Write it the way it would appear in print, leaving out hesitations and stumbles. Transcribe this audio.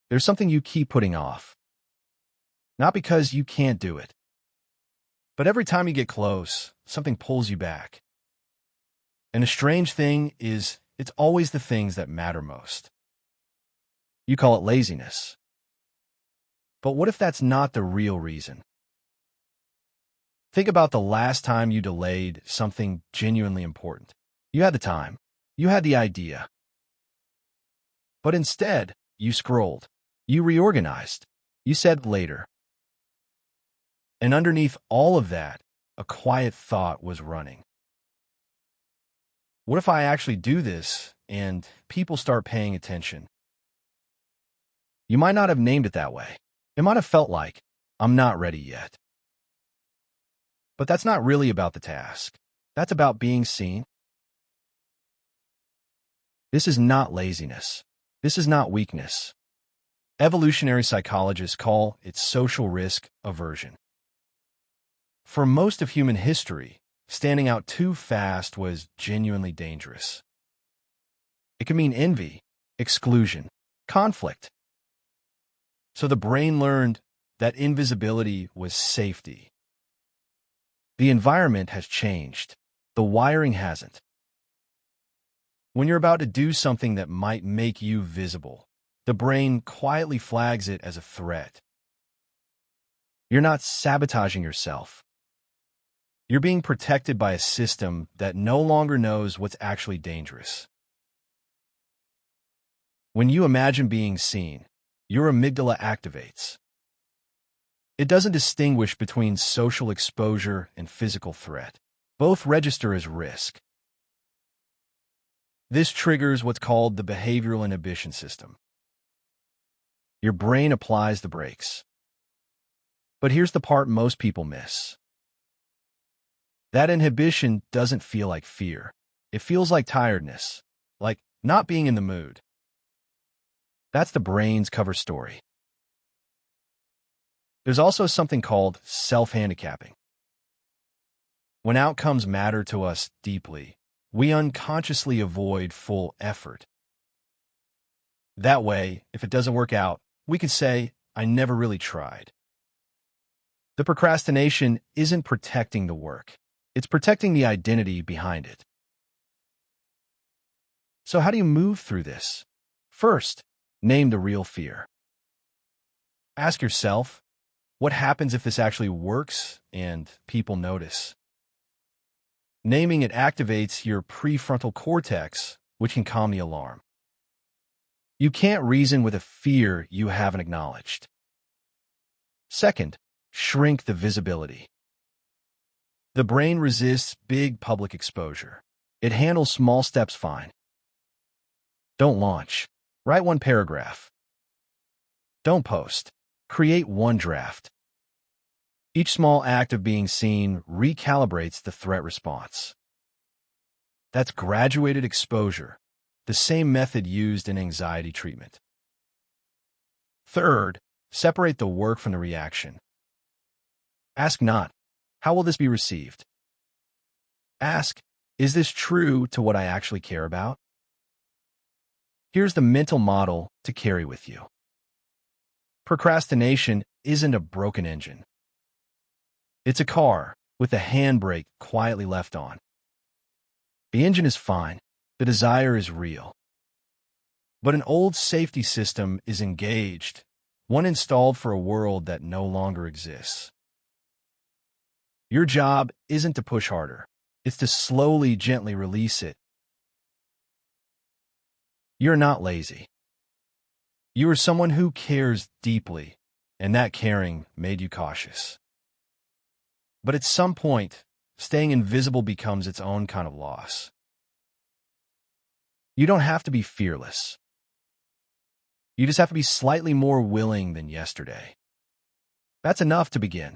There's something you keep putting off. Not because you can't do it, but every time you get close, something pulls you back. And the strange thing is, it's always the things that matter most. You call it laziness. But what if that's not the real reason? Think about the last time you delayed something genuinely important. You had the time. You had the idea. But instead, you scrolled. You reorganized. You said later. And underneath all of that, a quiet thought was running. What if I actually do this and people start paying attention? You might not have named it that way. It might have felt like, I'm not ready yet. But that's not really about the task. That's about being seen. This is not laziness. This is not weakness. Evolutionary psychologists call it social risk aversion. For most of human history, standing out too fast was genuinely dangerous. It can mean envy, exclusion, conflict. So the brain learned that invisibility was safety. The environment has changed. The wiring hasn't. When you're about to do something that might make you visible, the brain quietly flags it as a threat. You're not sabotaging yourself. You're being protected by a system that no longer knows what's actually dangerous. When you imagine being seen, your amygdala activates. It doesn't distinguish between social exposure and physical threat. Both register as risk. This triggers what's called the behavioral inhibition system. Your brain applies the brakes. But here's the part most people miss. That inhibition doesn't feel like fear. It feels like tiredness, like not being in the mood. That's the brain's cover story. There's also something called self-handicapping. When outcomes matter to us deeply, we unconsciously avoid full effort. That way, if it doesn't work out, we can say, I never really tried. The procrastination isn't protecting the work. It's protecting the identity behind it. So how do you move through this? First, name the real fear. Ask yourself, what happens if this actually works and people notice? Naming it activates your prefrontal cortex, which can calm the alarm. You can't reason with a fear you haven't acknowledged. Second, shrink the visibility. The brain resists big public exposure. It handles small steps fine. Don't launch. Write one paragraph. Don't post. Create one draft. Each small act of being seen recalibrates the threat response. That's graduated exposure, the same method used in anxiety treatment. Third, separate the work from the reaction. Ask not, how will this be received? Ask, is this true to what I actually care about? Here's the mental model to carry with you. Procrastination isn't a broken engine. It's a car with the handbrake quietly left on. The engine is fine. The desire is real. But an old safety system is engaged, one installed for a world that no longer exists. Your job isn't to push harder. It's to slowly, gently release it. You're not lazy. You are someone who cares deeply, and that caring made you cautious. But at some point, staying invisible becomes its own kind of loss. You don't have to be fearless. You just have to be slightly more willing than yesterday. That's enough to begin.